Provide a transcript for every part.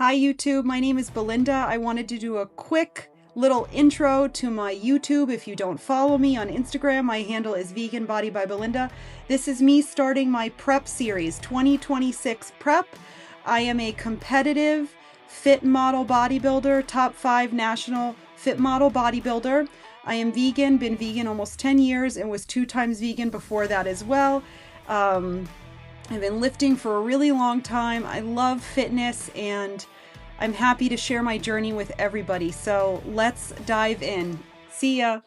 Hi YouTube, my name is Belinda. I wanted to do a quick little intro to my YouTube. If you don't follow me on Instagram, my handle is Vegan Body by Belinda. This is me starting my prep series, 2026 prep. I am a competitive fit model bodybuilder, top 5 national fit model bodybuilder. I am vegan, been vegan almost 10 years and was 2 times vegan before that as well. I've been lifting for a really long time. I love fitness and I'm happy to share my journey with everybody. So let's dive in. See ya.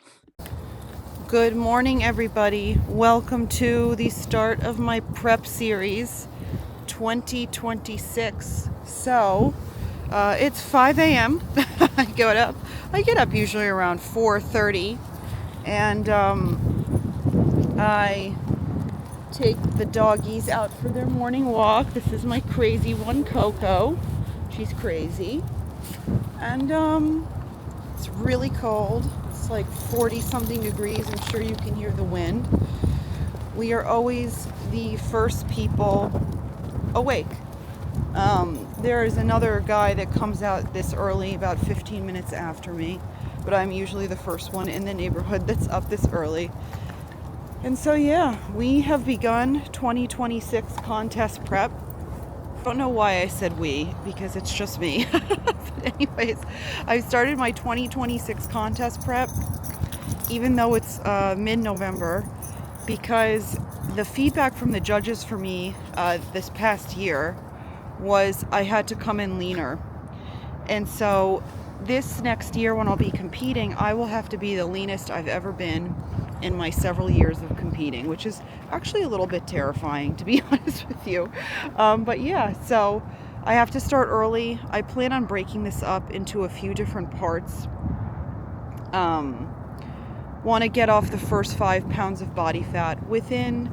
Good morning, everybody. Welcome to the start of my prep series 2026. So it's 5 a.m. I get up usually around 4:30 and I take the doggies out for their morning walk. This is my crazy one, Coco. She's crazy. And it's really cold. It's like 40 something degrees. I'm sure you can hear the wind. We are always the first people awake. There is another guy that comes out this early, about 15 minutes after me, but I'm usually the first one in the neighborhood that's up this early. And so yeah, we have begun 2026 contest prep. Don't know why I said we, because it's just me. But anyways, I started my 2026 contest prep, even though it's mid-November, because the feedback from the judges for me this past year was I had to come in leaner. And so this next year when I'll be competing, I will have to be the leanest I've ever been in my several years of competing, which is actually a little bit terrifying, to be honest with you. But yeah, so I have to start early. I plan on breaking this up into a few different parts. Want to get off the first 5 pounds of body fat within,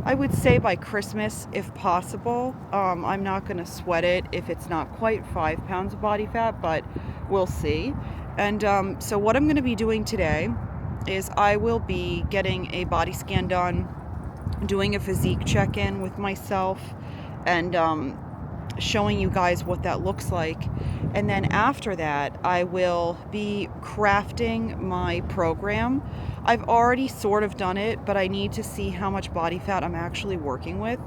I would say, by Christmas, if possible. I'm not going to sweat it if it's not quite 5 pounds of body fat, but we'll see. And so what I'm going to be doing today is I will be getting a body scan done, doing a physique check-in with myself, and showing you guys what that looks like. And then after that, I will be crafting my program. I've already sort of done it, but I need to see how much body fat I'm actually working with.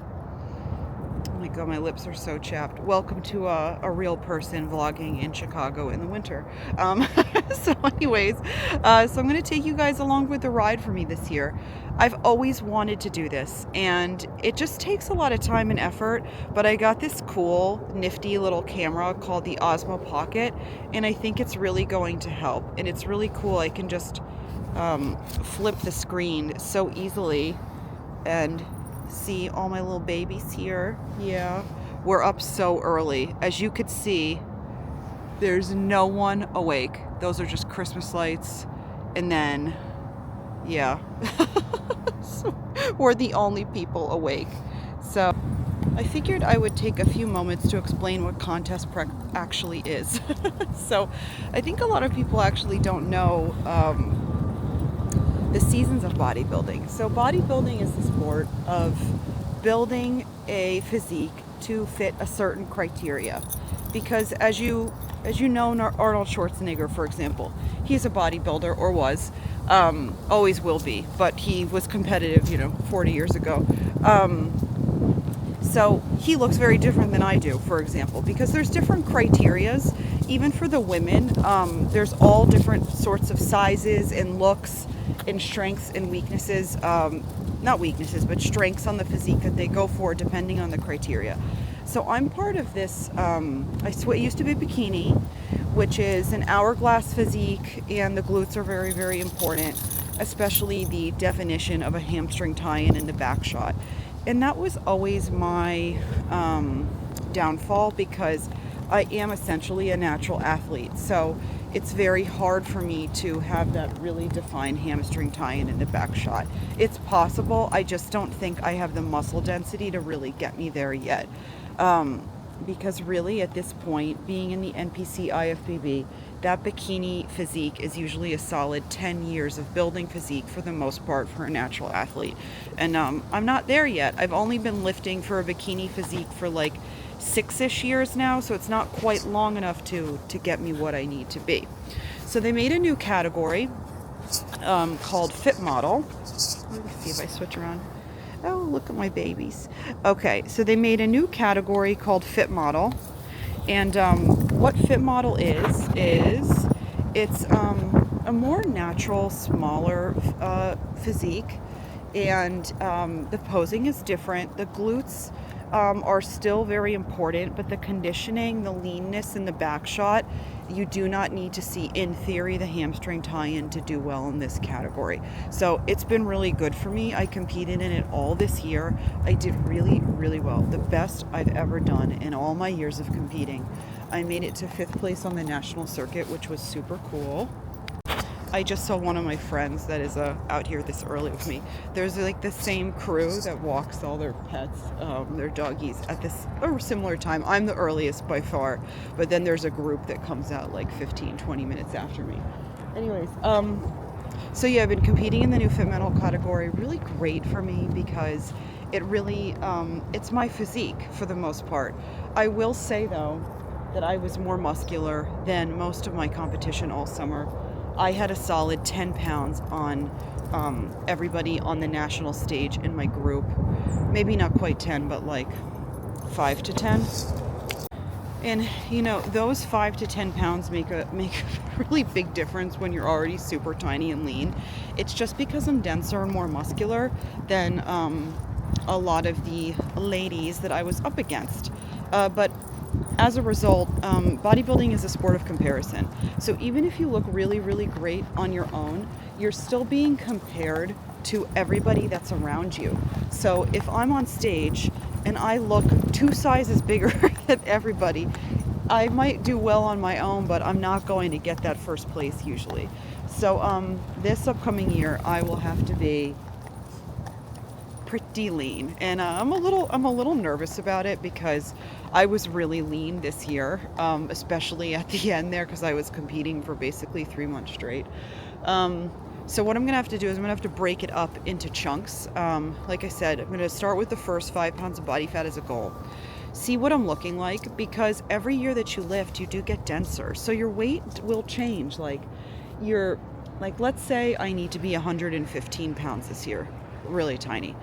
Oh my god, my lips are so chapped. Welcome to a real person vlogging in Chicago in the winter. So anyways, so I'm going to take you guys along with the ride for me this year. I've always wanted to do this, and it just takes a lot of time and effort, but I got this cool, nifty little camera called the Osmo Pocket, and I think it's really going to help. And it's really cool. I can just flip the screen so easily and see all my little babies here. Yeah, we're up so early. As you could see, there's no one awake. Those are just Christmas lights. And then, yeah, so we're the only people awake. So I figured I would take a few moments to explain what contest prep actually is. So I think a lot of people actually don't know the seasons of bodybuilding. So bodybuilding is the sport of building a physique to fit a certain criteria. Because as you know, Arnold Schwarzenegger, for example, he's a bodybuilder, or was, always will be, but he was competitive, 40 years ago. So he looks very different than I do, for example, because there's different criterias, even for the women. There's all different sorts of sizes and looks and strengths and weaknesses, not weaknesses, but strengths on the physique that they go for depending on the criteria. So I'm part of this, it used to be bikini, which is an hourglass physique, and the glutes are very, very important, especially the definition of a hamstring tie-in in the back shot. And that was always my downfall, because I am essentially a natural athlete. So it's very hard for me to have that really defined hamstring tie-in in the back shot. It's possible, I just don't think I have the muscle density to really get me there yet. because really at this point, being in the NPC IFBB, that bikini physique is usually a solid 10 years of building physique for the most part for a natural athlete. And I'm not there yet. I've only been lifting for a bikini physique for like 6-ish years now, so it's not quite long enough to get me what I need to be. So they made a new category called Fit Model. Let me see if I switch around. Oh, look at my babies. Okay, so they made a new category called Fit Model. And what Fit Model is it's a more natural, smaller physique. And the posing is different. The glutes are still very important, but the conditioning, the leanness, and the back shot, you do not need to see, in theory, the hamstring tie-in to do well in this category. So it's been really good for me. I competed in it all this year. I did really, really well. The best I've ever done in all my years of competing. I made it to 5th place on the national circuit, which was super cool. I just saw one of my friends that is out here this early with me. There's like the same crew that walks all their pets, their doggies, at this or similar time. I'm the earliest by far, but then there's a group that comes out like 15, 20 minutes after me. Anyways, so yeah, I've been competing in the new fit metal category. Really great for me because it really, it's my physique for the most part. I will say though that I was more muscular than most of my competition all summer. I had a solid 10 pounds on everybody on the national stage in my group. Maybe not quite 10, but like 5 to 10. And you know, those 5 to 10 pounds make a really big difference when you're already super tiny and lean. It's just because I'm denser and more muscular than a lot of the ladies that I was up against. But as a result, bodybuilding is a sport of comparison. So even if you look really, really great on your own, you're still being compared to everybody that's around you. So if I'm on stage and I look 2 sizes bigger than everybody, I might do well on my own, but I'm not going to get that first place usually. So this upcoming year, I will have to be pretty lean, and I'm a little nervous about it because I was really lean this year, especially at the end there because I was competing for basically 3 months straight. So what I'm gonna have to do is I'm gonna have to break it up into chunks. Like I said, I'm gonna start with the first 5 pounds of body fat as a goal. See what I'm looking like, because every year that you lift, you do get denser. So your weight will change. Let's say I need to be 115 pounds this year, really tiny.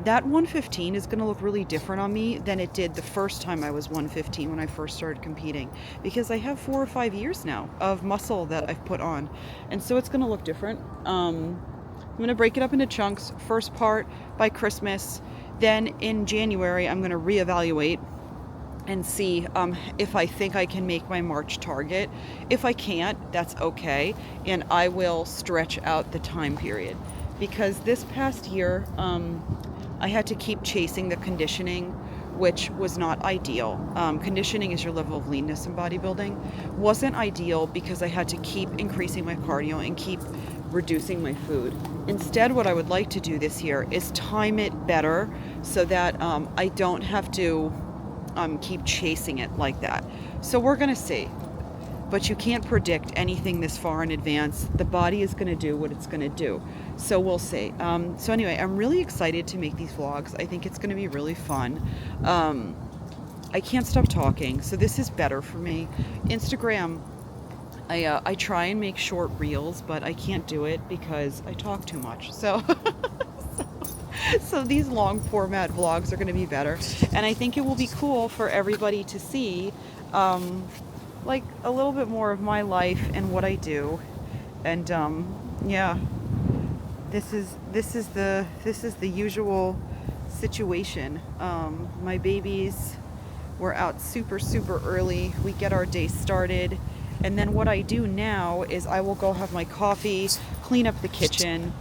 That 115 is going to look really different on me than it did the first time I was 115 when I first started competing, because I have 4 or 5 years now of muscle that I've put on, and so it's going to look different. I'm going to break it up into chunks. First part by Christmas, then in January I'm going to reevaluate and see if I think I can make my March target. If I can't, that's okay, and I will stretch out the time period. Because this past year, I had to keep chasing the conditioning, which was not ideal. Conditioning is your level of leanness in bodybuilding. Wasn't ideal because I had to keep increasing my cardio and keep reducing my food. Instead, what I would like to do this year is time it better so that I don't have to keep chasing it like that. So we're gonna see. But you can't predict anything this far in advance. The body is going to do what it's going to do. So we'll see. So anyway, I'm really excited to make these vlogs. I think it's going to be really fun. I can't stop talking, so this is better for me. Instagram, I try and make short reels, but I can't do it because I talk too much. So these long format vlogs are going to be better. And I think it will be cool for everybody to see like a little bit more of my life and what I do. And yeah, this is the usual situation. My babies were out super early. We get our day started, and then what I do now is I will go have my coffee, clean up the kitchen.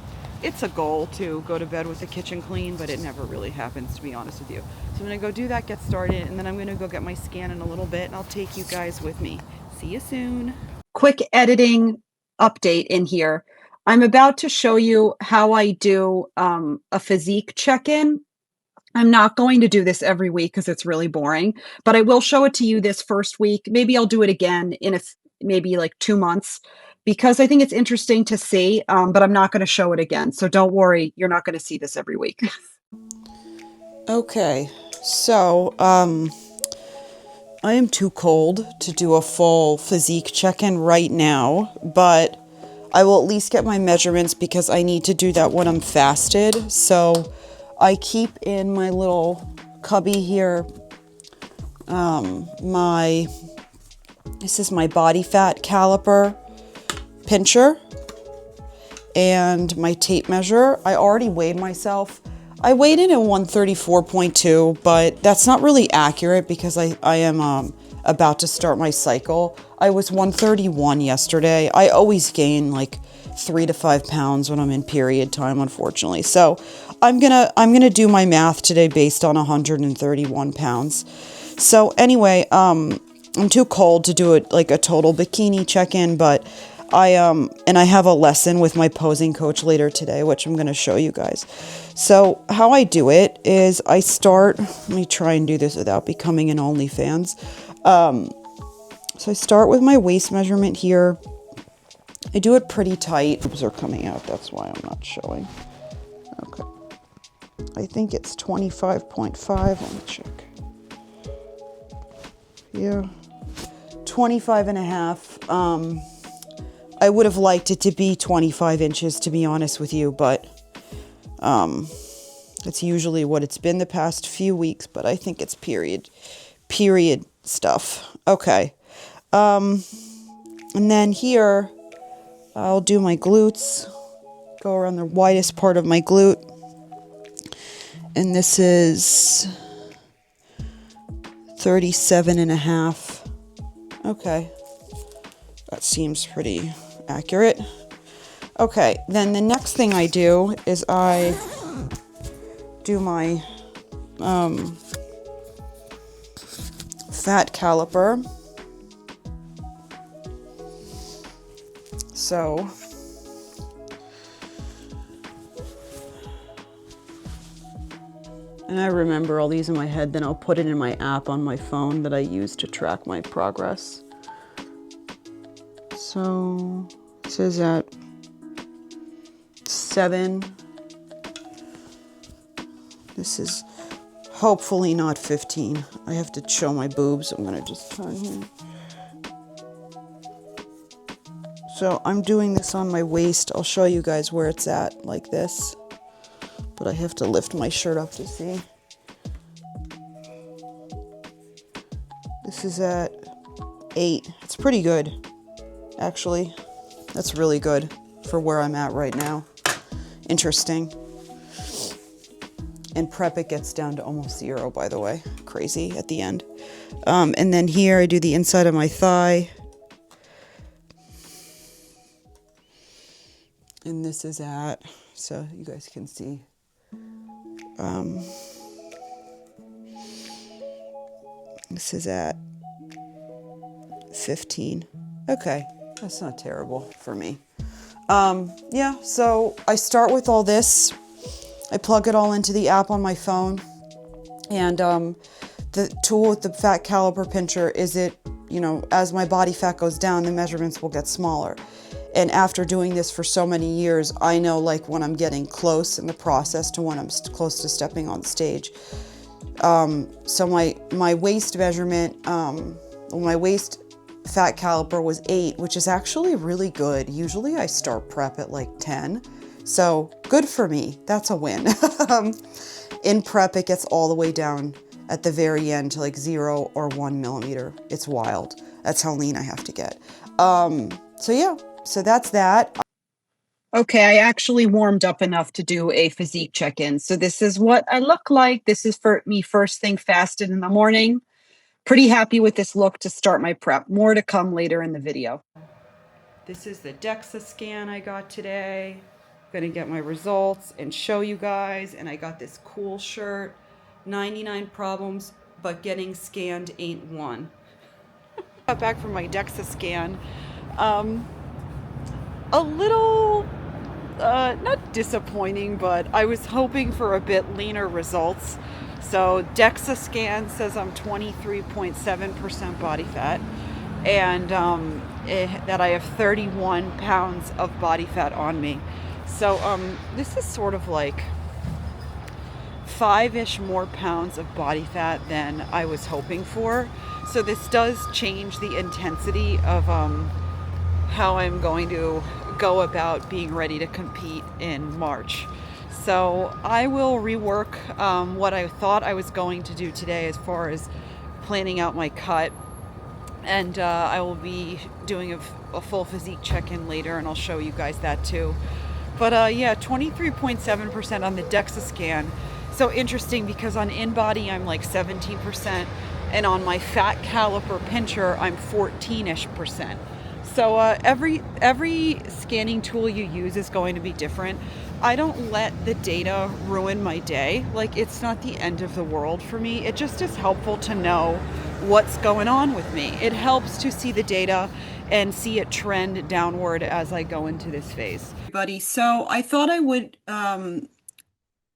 It's a goal to go to bed with the kitchen clean, but it never really happens, to be honest with you. So I'm gonna go do that, get started, and then I'm gonna go get my scan in a little bit, and I'll take you guys with me. See you soon. Quick editing update in here. I'm about to show you how I do a physique check-in. I'm not going to do this every week because it's really boring, but I will show it to you this first week. Maybe I'll do it again in maybe like 2 months because I think it's interesting to see, but I'm not going to show it again. So don't worry, you're not going to see this every week. Okay, so I am too cold to do a full physique check-in right now, but I will at least get my measurements because I need to do that when I'm fasted. So I keep in my little cubby here this is my body fat caliper pincher and my tape measure. I already weighed myself. I weighed in at 134.2, but that's not really accurate because I am about to start my cycle. I was 131 yesterday. I always gain like 3 to 5 pounds when I'm in period time, unfortunately. So I'm gonna do my math today based on 131 pounds. So anyway, I'm too cold to do it like a total bikini check-in, but I have a lesson with my posing coach later today, which I'm going to show you guys. So how I do it is I start, let me try and do this without becoming an OnlyFans. So I start with my waist measurement here. I do it pretty tight. Boobs are coming out. That's why I'm not showing. Okay. I think it's 25.5. Let me check. Yeah. 25 and a half. I would have liked it to be 25 inches, to be honest with you, but it's usually what it's been the past few weeks, but I think it's period stuff. Okay. And then here, I'll do my glutes, go around the widest part of my glute. And this is 37 and a half. Okay. That seems pretty accurate. Okay, then the next thing I do is I do my fat caliper. So and I remember all these in my head, then I'll put it in my app on my phone that I use to track my progress. So this is at 7. This is hopefully not 15. I have to show my boobs. I'm gonna just turn here. So I'm doing this on my waist. I'll show you guys where it's at, like this. But I have to lift my shirt up to see. This is at 8. It's pretty good, actually. That's really good for where I'm at right now. Interesting. In prep, it gets down to almost 0, by the way. Crazy at the end. And then here, I do the inside of my thigh. And this is at, so you guys can see. This is at 15. Okay, that's not terrible for me. Yeah, so I start with all this. I plug it all into the app on my phone. And the tool with the fat caliper pincher is it, you know, as my body fat goes down, the measurements will get smaller. And after doing this for so many years, I know like when I'm getting close in the process to when I'm close to stepping on stage. So my waist measurement, my waist fat caliper was 8, which is actually really good. Usually I start prep at like 10. So good for me. That's a win. In prep, it gets all the way down at the very end to like 0 or 1 millimeter. It's wild. That's how lean I have to get. So yeah, so that's that. Okay, I actually warmed up enough to do a physique check-in. So this is what I look like. This is for me first thing fasted in the morning. Pretty happy with this look to start my prep. More to come later in the video. This is the Dexa scan I got today. I'm gonna get my results and show you guys. And I got this cool shirt, 99 problems, but getting scanned ain't one. Got back from my Dexa scan. A little, not disappointing, but I was hoping for a bit leaner results. So Dexa scan says I'm 23.7% body fat, and that I have 31 pounds of body fat on me. So this is sort of like five-ish more pounds of body fat than I was hoping for. So this does change the intensity of how I'm going to go about being ready to compete in March. So I will rework what I thought I was going to do today as far as planning out my cut. And I will be doing a full physique check-in later, and I'll show you guys that too. But yeah, 23.7% on the Dexa scan. So interesting, because on InBody I'm like 17%, and on my fat caliper pincher I'm 14-ish%. So every scanning tool you use is going to be different. I don't let the data ruin my day. Like, it's not the end of the world for me. It just is helpful to know what's going on with me. It helps to see the data and see it trend downward as I go into this phase. Everybody, so I thought I would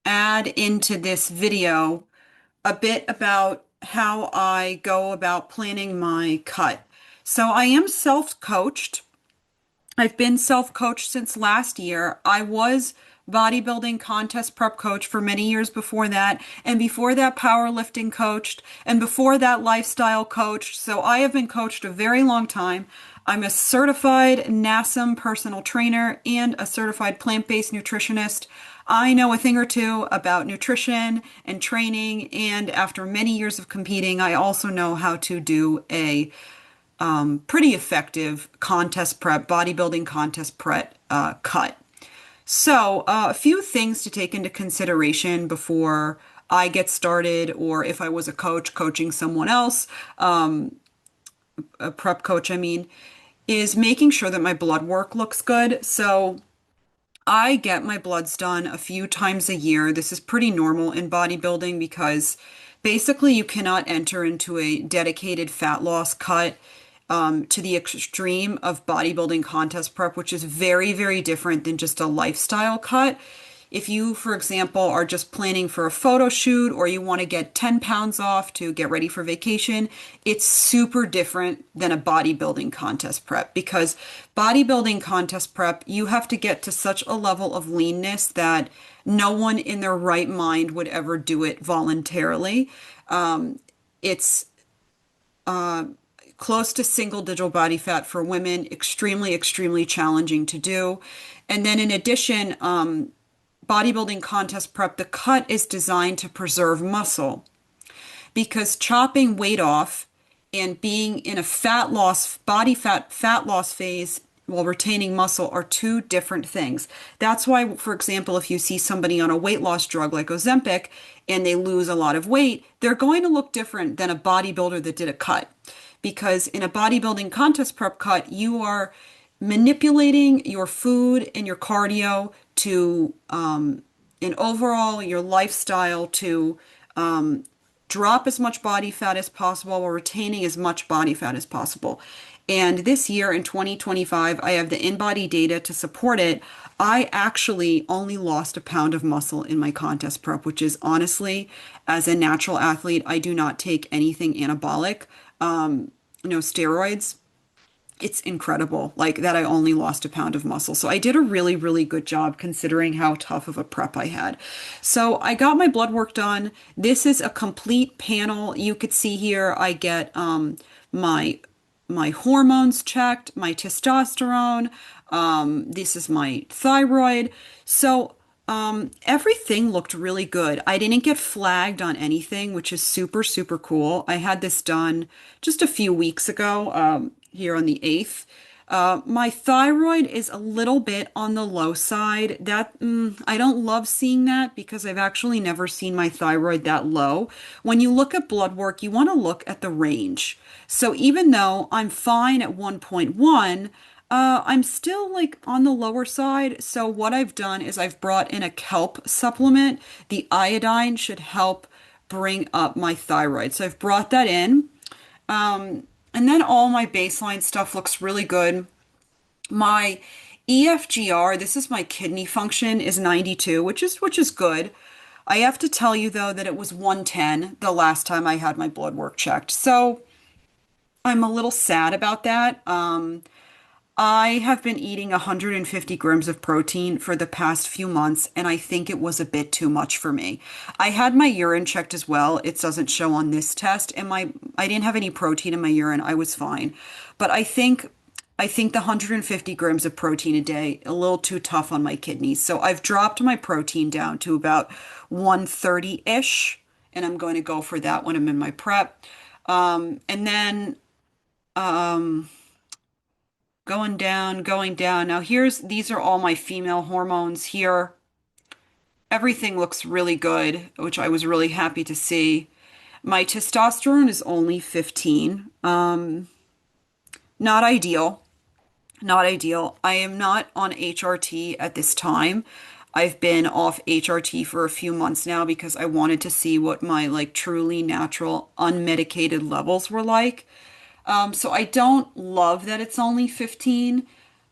add into this video a bit about how I go about planning my cut. So I am self-coached. I've been self-coached since last year. I was bodybuilding contest prep coach for many years before that, and before that powerlifting coached, and before that lifestyle coached. So I have been coached a very long time. I'm a certified NASM personal trainer and a certified plant-based nutritionist. I know a thing or two about nutrition and training, and after many years of competing, I also know how to do a pretty effective contest prep, bodybuilding contest prep cut. So, a few things to take into consideration before I get started, or if I was a coach coaching someone else, a prep coach, I mean, is making sure that my blood work looks good. So, I get my bloods done a few times a year. This is pretty normal in bodybuilding because basically you cannot enter into a dedicated fat loss cut to the extreme of bodybuilding contest prep, which is very, very different than just a lifestyle cut. If you, for example, are just planning for a photo shoot or you want to get 10 pounds off to get ready for vacation, it's super different than a bodybuilding contest prep, because bodybuilding contest prep, you have to get to such a level of leanness that no one in their right mind would ever do it voluntarily. It's close to single digit body fat for women, extremely, extremely challenging to do. And then in addition, bodybuilding contest prep, the cut is designed to preserve muscle, because chopping weight off and being in a body fat loss phase while retaining muscle are two different things. That's why, for example, if you see somebody on a weight loss drug like Ozempic and they lose a lot of weight, they're going to look different than a bodybuilder that did a cut. Because in a bodybuilding contest prep cut, you are manipulating your food and your cardio to, and overall your lifestyle to drop as much body fat as possible while retaining as much body fat as possible. And this year in 2025, I have the InBody data to support it. I actually only lost a pound of muscle in my contest prep, which is honestly, as a natural athlete, I do not take anything anabolic, no steroids. It's incredible, like that I only lost a pound of muscle. So I did a really, really good job considering how tough of a prep I had. So I got my blood work done. This is a complete panel. You could see here I get my hormones checked, my testosterone. This is my thyroid. So everything looked really good. I didn't get flagged on anything, which is super, super cool. I had this done just a few weeks ago, here on the 8th. My thyroid is a little bit on the low side. That I don't love seeing that, because I've actually never seen my thyroid that low. When you look at blood work, you want to look at the range. So even though I'm fine at 1.1, I'm still like on the lower side. So what I've done is I've brought in a kelp supplement. The iodine should help bring up my thyroid. So I've brought that in. And then all my baseline stuff looks really good. My EFGR, this is my kidney function, is 92, which is good. I have to tell you though that it was 110 the last time I had my blood work checked. So I'm a little sad about that. I have been eating 150 grams of protein for the past few months, and I think it was a bit too much for me. I had my urine checked as well. It doesn't show on this test, and I didn't have any protein in my urine. I was fine. But I think the 150 grams of protein a day, a little too tough on my kidneys. So I've dropped my protein down to about 130-ish, and I'm going to go for that when I'm in my prep. And then um going down, going down. Now these are all my female hormones here. Everything looks really good, which I was really happy to see. My testosterone is only 15. Not ideal. Not ideal. I am not on HRT at this time. I've been off HRT for a few months now because I wanted to see what my like truly natural unmedicated levels were like. So I don't love that it's only 15.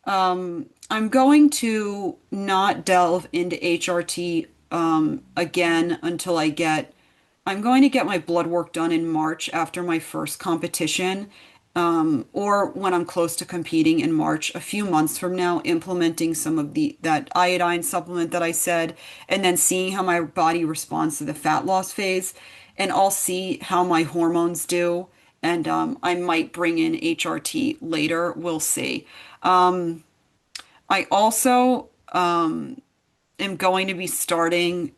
I'm going to not delve into HRT again until I'm going to get my blood work done in March after my first competition, or when I'm close to competing in March, a few months from now, implementing some of that iodine supplement that I said, and then seeing how my body responds to the fat loss phase, and I'll see how my hormones do, and I might bring in HRT later. We'll see. I also am going to be starting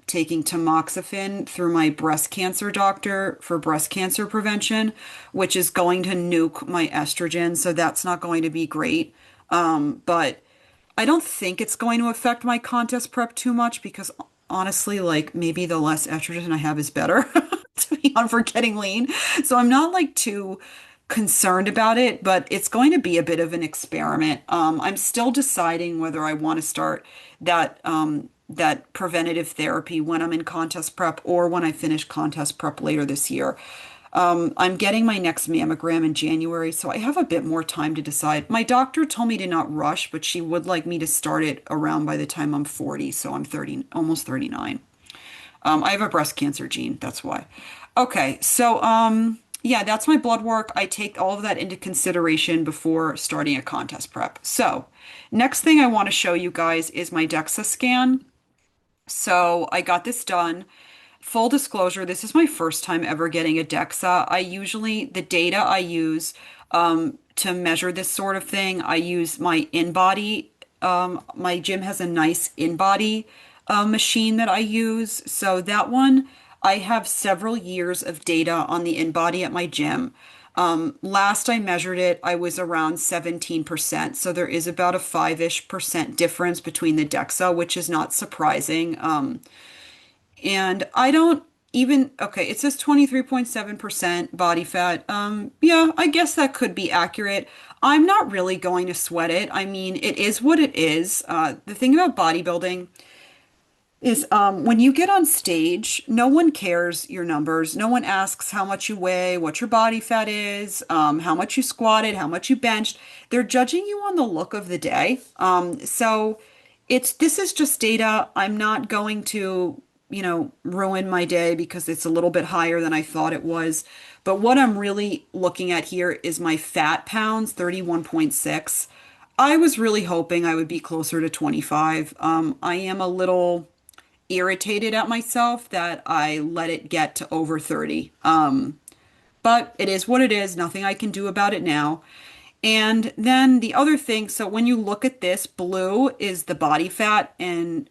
taking tamoxifen through my breast cancer doctor for breast cancer prevention, which is going to nuke my estrogen. So that's not going to be great. But I don't think it's going to affect my contest prep too much because honestly, like maybe the less estrogen I have is better to be on for getting lean. So I'm not like too concerned about it, but it's going to be a bit of an experiment. I'm still deciding whether I want to start that preventative therapy when I'm in contest prep or when I finish contest prep later this year. I'm getting my next mammogram in January, so I have a bit more time to decide. My doctor told me to not rush, but she would like me to start it around by the time I'm 40, so I'm 30, almost 39. I have a breast cancer gene, that's why. Okay, so yeah, that's my blood work. I take all of that into consideration before starting a contest prep. So, next thing I want to show you guys is my DEXA scan. So, I got this done. Full disclosure, this is my first time ever getting a DEXA. The data I use to measure this sort of thing, I use my InBody. My gym has a nice InBody machine that I use. So that one, I have several years of data on the InBody at my gym. Last I measured it, I was around 17%. So there is about a 5-ish percent difference between the DEXA, which is not surprising. And I don't even, okay, it says 23.7% body fat. Yeah, I guess that could be accurate. I'm not really going to sweat it. I mean, it is what it is. The thing about bodybuilding is when you get on stage, no one cares your numbers. No one asks how much you weigh, what your body fat is, how much you squatted, how much you benched. They're judging you on the look of the day. So this is just data. I'm not going to, ruin my day because it's a little bit higher than I thought it was. But what I'm really looking at here is my fat pounds, 31.6. I was really hoping I would be closer to 25. I am a little irritated at myself that I let it get to over 30. But it is what it is. Nothing I can do about it now. And then the other thing, so when you look at this, blue is the body fat and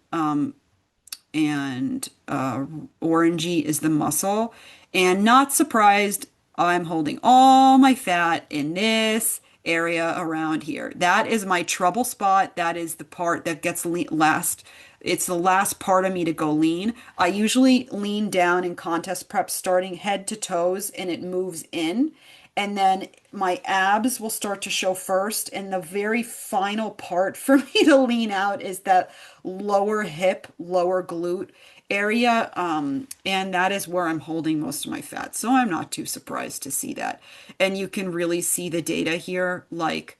orangey is the muscle. And not surprised, I'm holding all my fat in this area around here. That is my trouble spot. That is the part that gets last. It's the last part of me to go lean. I usually lean down in contest prep starting head to toes and it moves in. And then my abs will start to show first. And the very final part for me to lean out is that lower hip, lower glute area. And that is where I'm holding most of my fat. So I'm not too surprised to see that. And you can really see the data here. Like,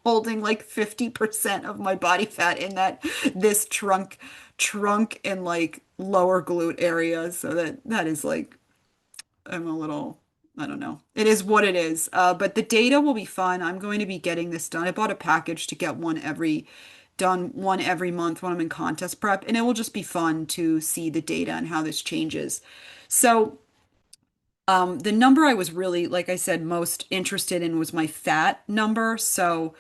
holding like 50% of my body fat in this trunk and like lower glute area. So that is like I'm a little, I don't know. It is what it is. But the data will be fun. I'm going to be getting this done. I bought a package to get one every month when I'm in contest prep, and it will just be fun to see the data and how this changes. So, the number I was really, like I said, most interested in was my fat number. So,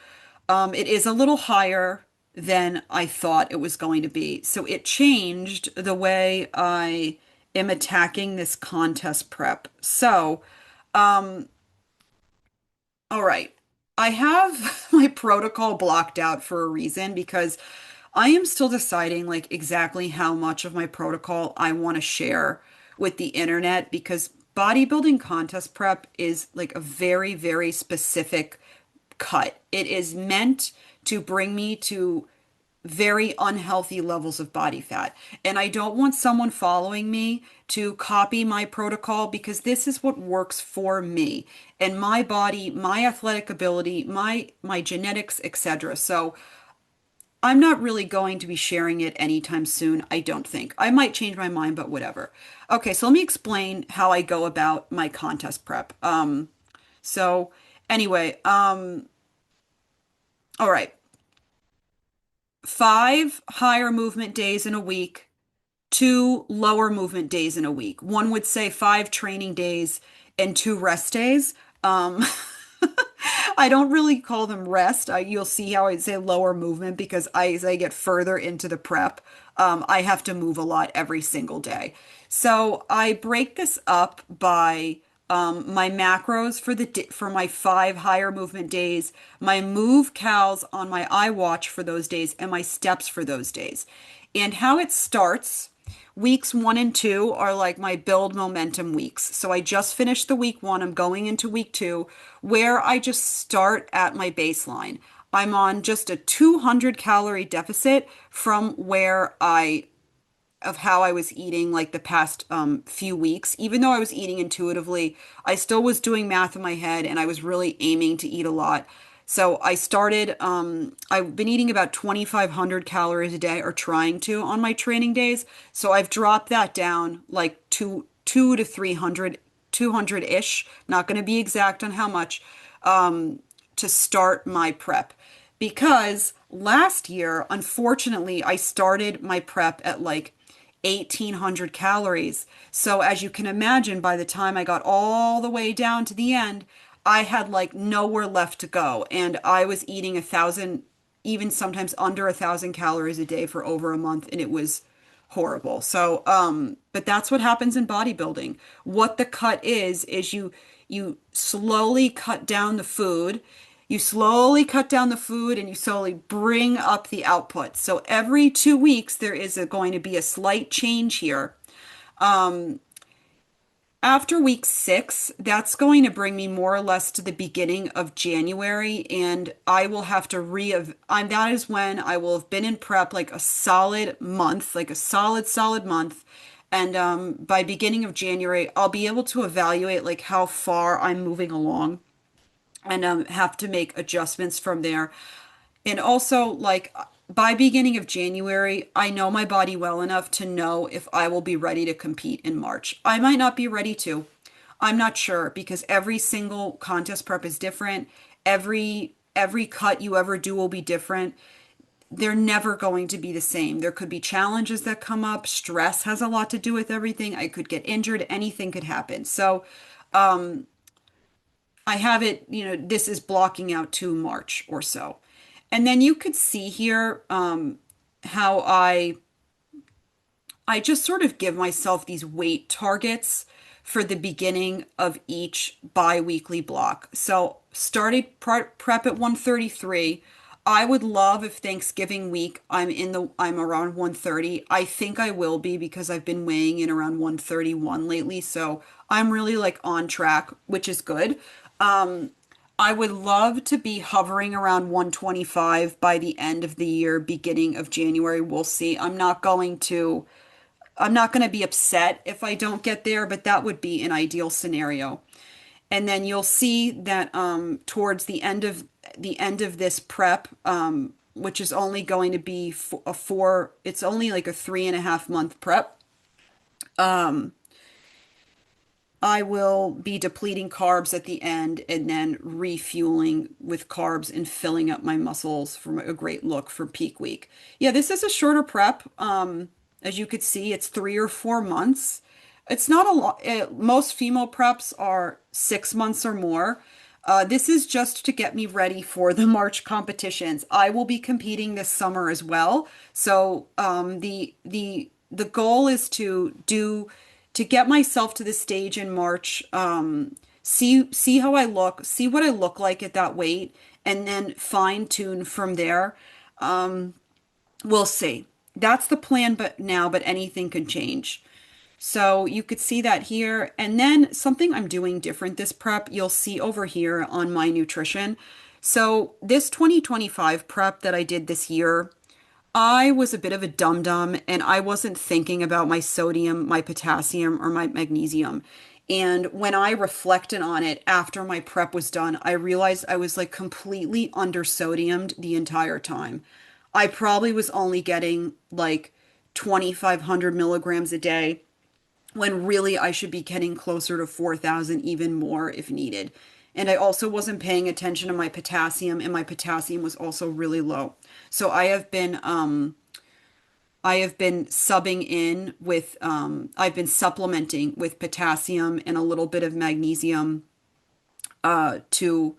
it is a little higher than I thought it was going to be. So it changed the way I am attacking this contest prep. So, all right. I have my protocol blocked out for a reason because I am still deciding like exactly how much of my protocol I want to share with the internet because bodybuilding contest prep is like a very, very specific cut. It is meant to bring me to very unhealthy levels of body fat. And I don't want someone following me to copy my protocol because this is what works for me and my body, my athletic ability, my genetics, etc. So I'm not really going to be sharing it anytime soon, I don't think. I might change my mind, but whatever. Okay, so let me explain how I go about my contest prep. So anyway, all right. 5 higher movement days in a week, 2 lower movement days in a week. One would say 5 training days and 2 rest days. Um, I don't really call them rest. You'll see how I say lower movement because as I get further into the prep, I have to move a lot every single day. So I break this up by my macros for my 5 higher movement days, my move cows on my iWatch for those days, and my steps for those days. And how it starts. Weeks 1 and 2 are like my build momentum weeks. So I just finished the week 1. I'm going into week 2 where I just start at my baseline. I'm on just a 200 calorie deficit from where I of how I was eating like the past few weeks. Even though I was eating intuitively, I still was doing math in my head and I was really aiming to eat a lot. So I've been eating about 2,500 calories a day or trying to on my training days. So I've dropped that down like two to 300, 200-ish. Not going to be exact on how much to start my prep because last year, unfortunately, I started my prep at like 1,800 calories. So, as you can imagine, by the time I got all the way down to the end, I had like nowhere left to go. And I was eating 1,000, even sometimes under 1,000 calories a day for over a month. And it was horrible. So, but that's what happens in bodybuilding. What the cut is you slowly cut down the food. You slowly cut down the food and you slowly bring up the output. So every 2 weeks, there is going to be a slight change here. After week 6, that's going to bring me more or less to the beginning of January, and I will have to that is when I will have been in prep like a solid month, like a solid month. And by beginning of January, I'll be able to evaluate like how far I'm moving along and have to make adjustments from there. And also, like by beginning of January, I know my body well enough to know if I will be ready to compete in March. I might not be ready to. I'm not sure because every single contest prep is different. Every cut you ever do will be different. They're never going to be the same. There could be challenges that come up. Stress has a lot to do with everything. I could get injured. Anything could happen. So, I have it, this is blocking out to March or so. And then you could see here how I just sort of give myself these weight targets for the beginning of each bi-weekly block. So started prep at 133. I would love if Thanksgiving week I'm around 130. I think I will be because I've been weighing in around 131 lately. So I'm really like on track, which is good. I would love to be hovering around 125 by the end of the year, beginning of January. We'll see. I'm not going to be upset if I don't get there, but that would be an ideal scenario. And then you'll see that towards the end of the end of this prep, which is only going to be it's only like a 3.5 month prep. I will be depleting carbs at the end and then refueling with carbs and filling up my muscles for a great look for peak week. Yeah, this is a shorter prep. As you could see, it's 3 or 4 months. It's not a lot. Most female preps are 6 months or more. This is just to get me ready for the March competitions. I will be competing this summer as well. So the goal is to get myself to the stage in March, see how I look, see what I look like at that weight, and then fine tune from there. We'll see. That's the plan, but anything can change. So you could see that here. And then something I'm doing different this prep, you'll see over here on my nutrition. So this 2025 prep that I did this year, I was a bit of a dum-dum and I wasn't thinking about my sodium, my potassium, or my magnesium. And when I reflected on it after my prep was done, I realized I was like completely under-sodiumed the entire time. I probably was only getting like 2,500 milligrams a day when really I should be getting closer to 4,000, even more if needed. And I also wasn't paying attention to my potassium, and my potassium was also really low. So I have been subbing in with I've been supplementing with potassium and a little bit of magnesium to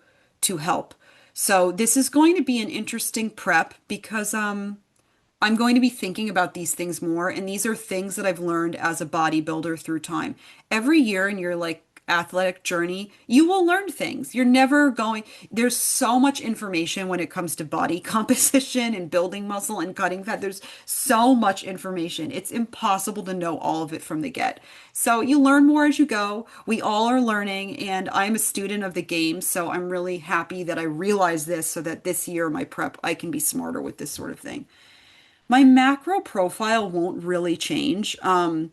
help. So this is going to be an interesting prep because I'm going to be thinking about these things more, and these are things that I've learned as a bodybuilder through time. Every year in your like athletic journey, you will learn things. You're never going, there's so much information when it comes to body composition and building muscle and cutting fat. There's so much information. It's impossible to know all of it from the get. So you learn more as you go. We all are learning, and I'm a student of the game. So I'm really happy that I realized this so that this year, my prep, I can be smarter with this sort of thing. My macro profile won't really change. My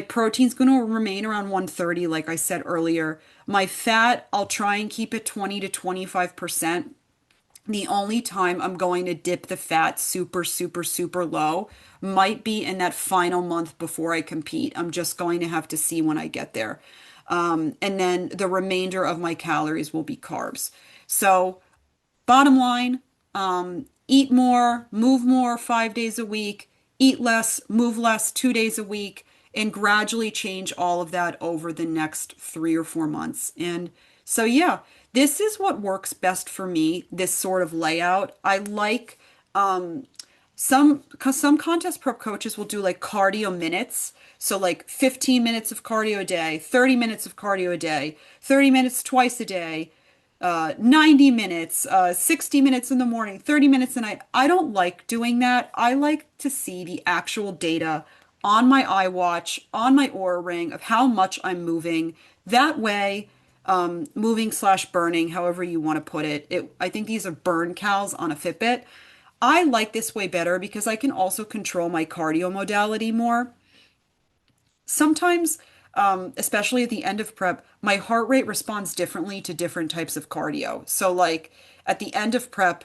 protein's going to remain around 130, like I said earlier. My fat, I'll try and keep it 20 to 25%. The only time I'm going to dip the fat super, super, super low might be in that final month before I compete. I'm just going to have to see when I get there. And then the remainder of my calories will be carbs. So bottom line, eat more, move more 5 days a week, eat less, move less 2 days a week, and gradually change all of that over the next 3 or 4 months. And so, yeah, this is what works best for me, this sort of layout. I like because some contest prep coaches will do like cardio minutes. So, like 15 minutes of cardio a day, 30 minutes of cardio a day, 30 minutes twice a day, 90 minutes, 60 minutes in the morning, 30 minutes a night. I don't like doing that. I like to see the actual data on my iWatch, on my Oura Ring of how much I'm moving. That way, moving slash burning, however you want to put it. I think these are burn cals on a Fitbit. I like this way better because I can also control my cardio modality more. Sometimes, especially at the end of prep, my heart rate responds differently to different types of cardio. So, like at the end of prep,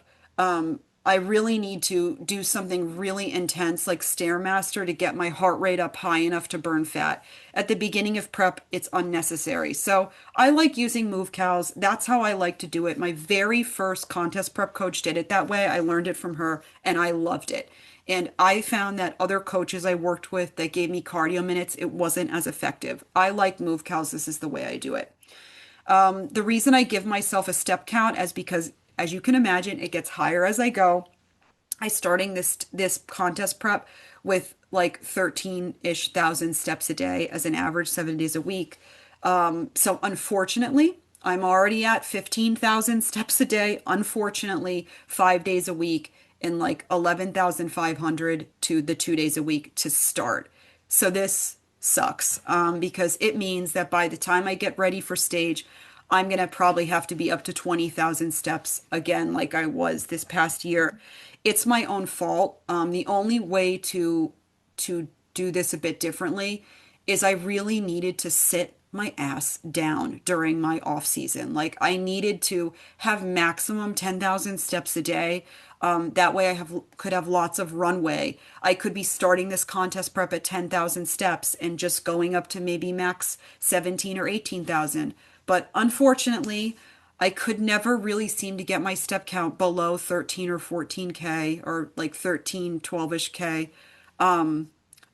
I really need to do something really intense, like Stairmaster, to get my heart rate up high enough to burn fat. At the beginning of prep, it's unnecessary. So, I like using move cows. That's how I like to do it. My very first contest prep coach did it that way. I learned it from her, and I loved it. And I found that other coaches I worked with that gave me cardio minutes, it wasn't as effective. I like move cows. This is the way I do it. The reason I give myself a step count is because, as you can imagine, it gets higher as I go. I starting this contest prep with like 13-ish thousand steps a day as an average, 7 days a week. So unfortunately, I'm already at 15,000 steps a day, unfortunately, 5 days a week, and like 11,500 to the 2 days a week to start. So this sucks because it means that by the time I get ready for stage, I'm going to probably have to be up to 20,000 steps again, like I was this past year. It's my own fault. The only way to do this a bit differently is I really needed to sit my ass down during my off season. Like I needed to have maximum 10,000 steps a day. That way could have lots of runway. I could be starting this contest prep at 10,000 steps and just going up to maybe max 17 or 18,000. But unfortunately, I could never really seem to get my step count below 13 or 14K or like 13, 12-ish K.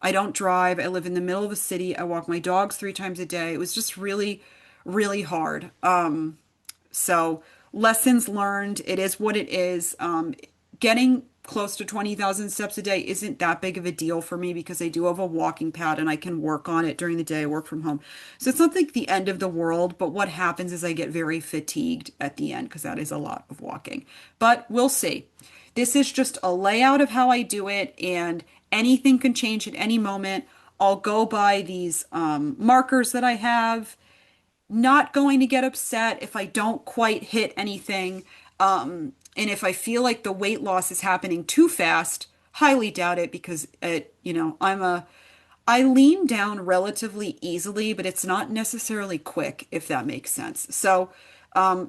I don't drive. I live in the middle of a city. I walk my dogs 3 times a day. It was just really, really hard. So lessons learned. It is what it is. Getting close to 20,000 steps a day isn't that big of a deal for me because I do have a walking pad and I can work on it during the day. I work from home. So it's not like the end of the world, but what happens is I get very fatigued at the end because that is a lot of walking. But we'll see. This is just a layout of how I do it, and anything can change at any moment. I'll go by these markers that I have. Not going to get upset if I don't quite hit anything. And if I feel like the weight loss is happening too fast, highly doubt it because I lean down relatively easily, but it's not necessarily quick, if that makes sense. So I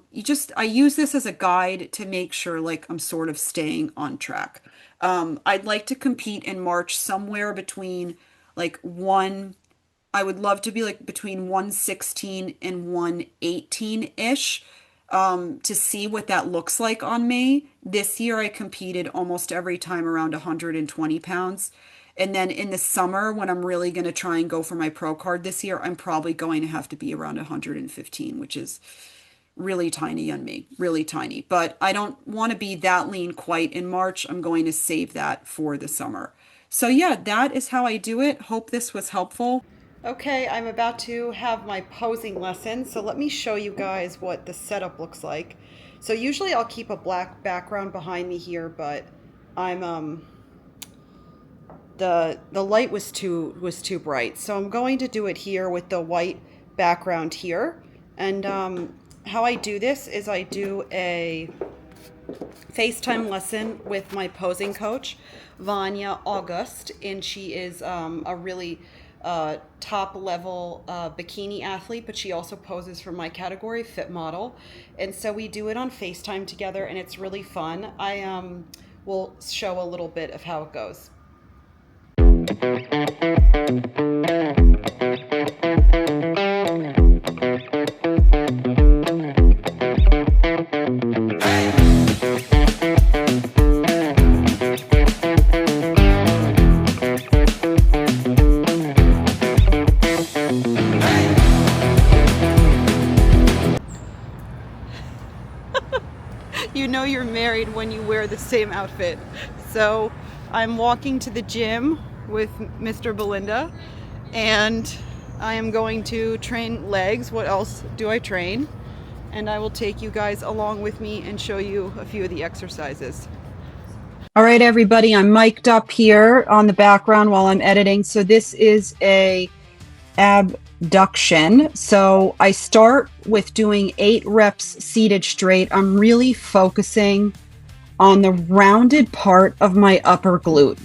use this as a guide to make sure like I'm sort of staying on track. I'd like to compete in March somewhere between like I would love to be like between 116 and 118-ish, to see what that looks like on me. This year I competed almost every time around 120 pounds. And then in the summer, when I'm really going to try and go for my pro card this year, I'm probably going to have to be around 115, which is really tiny on me, really tiny. But I don't want to be that lean quite in March. I'm going to save that for the summer. So yeah, that is how I do it. Hope this was helpful. Okay, I'm about to have my posing lesson, so let me show you guys what the setup looks like. So usually I'll keep a black background behind me here, but I'm the light was too bright. So I'm going to do it here with the white background here. And how I do this is I do a FaceTime lesson with my posing coach, Vanya August, and she is a really top level bikini athlete, but she also poses for my category, fit model. And so we do it on FaceTime together, and it's really fun. I will show a little bit of how it goes. You know you're married when you wear the same outfit. So I'm walking to the gym with Mr. Belinda, and I am going to train legs. What else do I train? And I will take you guys along with me and show you a few of the exercises. All right, everybody, I'm mic'd up here on the background while I'm editing. So this is a abduction. So I start with doing 8 reps seated straight. I'm really focusing on the rounded part of my upper glute.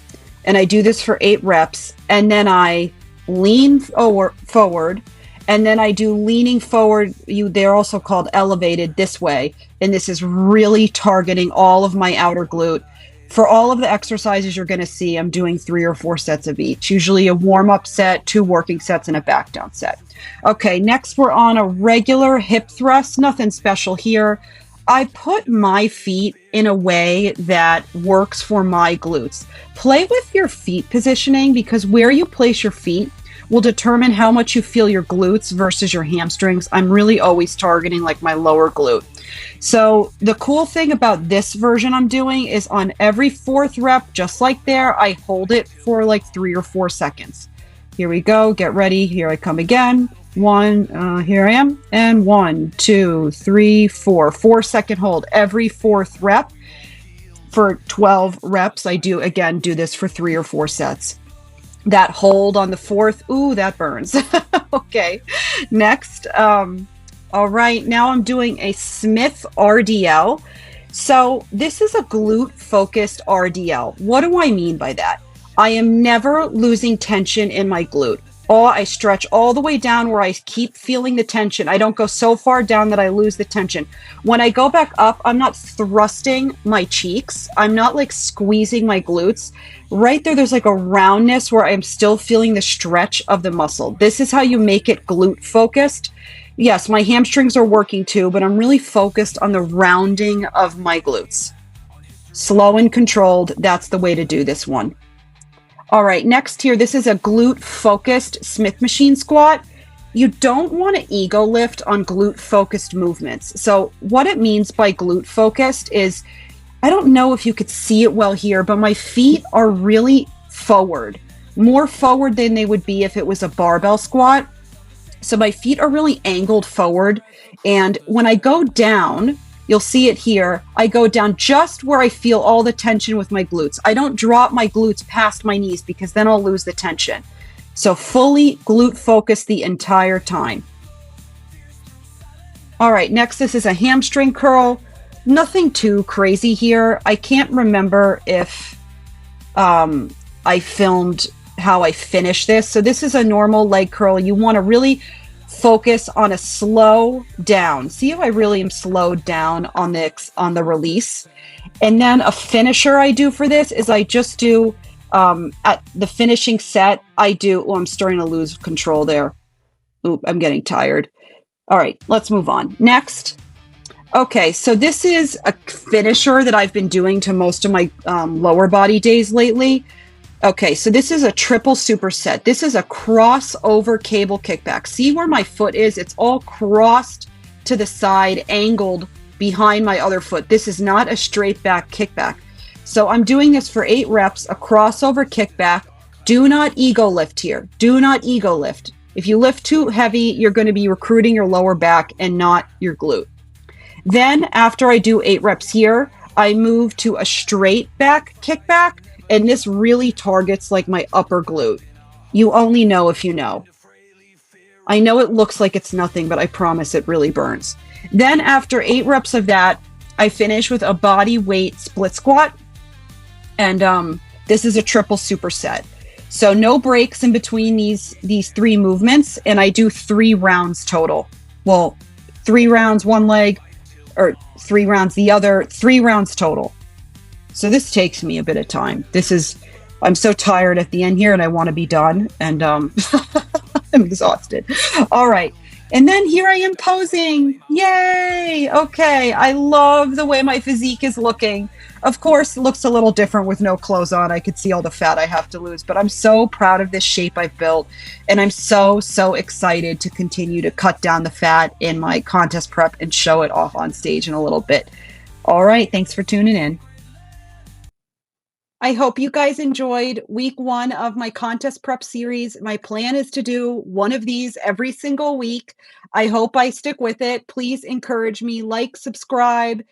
And I do this for 8 reps. And then I lean forward. And then I do leaning forward. They're also called elevated this way. And this is really targeting all of my outer glute. For all of the exercises you're going to see, I'm doing 3 or 4 sets of each, usually a warm-up set, 2 working sets, and a back-down set. Okay, next we're on a regular hip thrust, nothing special here. I put my feet in a way that works for my glutes. Play with your feet positioning because where you place your feet will determine how much you feel your glutes versus your hamstrings. I'm really always targeting like my lower glute. So the cool thing about this version I'm doing is on every 4th rep, just like there, I hold it for like 3 or 4 seconds. Here we go. Get ready. Here I come again. 1, here I am. And 1, 2, 3, 4. 4-second hold every 4th rep. For 12 reps, I do this for 3 or 4 sets. That hold on the 4th, ooh, that burns. Okay, next. All right, now I'm doing a Smith RDL. So this is a glute-focused RDL. What do I mean by that? I am never losing tension in my glute. I stretch all the way down where I keep feeling the tension. I don't go so far down that I lose the tension. When I go back up, I'm not thrusting my cheeks. I'm not like squeezing my glutes. Right there, there's like a roundness where I'm still feeling the stretch of the muscle. This is how you make it glute focused. Yes, my hamstrings are working too, but I'm really focused on the rounding of my glutes. Slow and controlled. That's the way to do this one. All right, next here, this is a glute focused Smith machine squat. You don't want to ego lift on glute focused movements. So, what it means by glute focused is I don't know if you could see it well here, but my feet are really forward, more forward than they would be if it was a barbell squat. So my feet are really angled forward. And when I go down, you'll see it here. I go down just where I feel all the tension with my glutes. I don't drop my glutes past my knees because then I'll lose the tension. So fully glute focus the entire time. All right, next, this is a hamstring curl. Nothing too crazy here. I can't remember if I filmed how I finish this. So this is a normal leg curl. You want to really focus on a slow down. See how I really am slowed down on the release. And then a finisher I do for this is I just do at the finishing set, I do, oh, I'm starting to lose control there. Oop, I'm getting tired. All right, let's move on. Next. Okay, so this is a finisher that I've been doing to most of my lower body days lately. Okay, so this is a triple superset. This is a crossover cable kickback. See where my foot is? It's all crossed to the side, angled behind my other foot. This is not a straight back kickback. So I'm doing this for 8 reps, a crossover kickback. Do not ego lift here. Do not ego lift. If you lift too heavy, you're going to be recruiting your lower back and not your glute. Then after I do 8 reps here, I move to a straight back kickback. And this really targets like my upper glute. You only know if you know. I know it looks like it's nothing, but I promise it really burns. Then after 8 reps of that, I finish with a body weight split squat. And this is a triple superset. So no breaks in between these 3 movements. And I do 3 rounds total. Well, 3 rounds, one leg, or 3 rounds the other, 3 rounds total. So this takes me a bit of time. I'm so tired at the end here and I want to be done. And I'm exhausted. All right. And then here I am posing. Yay. Okay. I love the way my physique is looking. Of course, it looks a little different with no clothes on. I could see all the fat I have to lose, but I'm so proud of this shape I've built. And I'm so, so excited to continue to cut down the fat in my contest prep and show it off on stage in a little bit. All right. Thanks for tuning in. I hope you guys enjoyed week 1 of my contest prep series. My plan is to do one of these every single week. I hope I stick with it. Please encourage me, like, subscribe,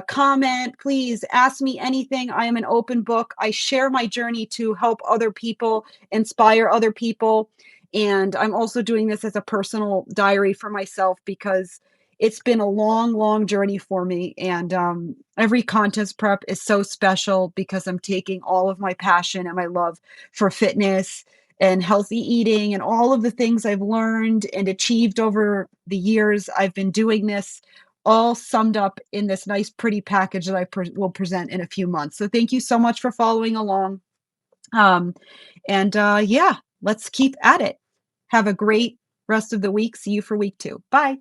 comment. Please ask me anything. I am an open book. I share my journey to help other people, inspire other people. And I'm also doing this as a personal diary for myself because it's been a long, long journey for me. And every contest prep is so special because I'm taking all of my passion and my love for fitness and healthy eating and all of the things I've learned and achieved over the years I've been doing this, all summed up in this nice, pretty package that I will present in a few months. So thank you so much for following along. Yeah, let's keep at it. Have a great rest of the week. See you for week 2. Bye.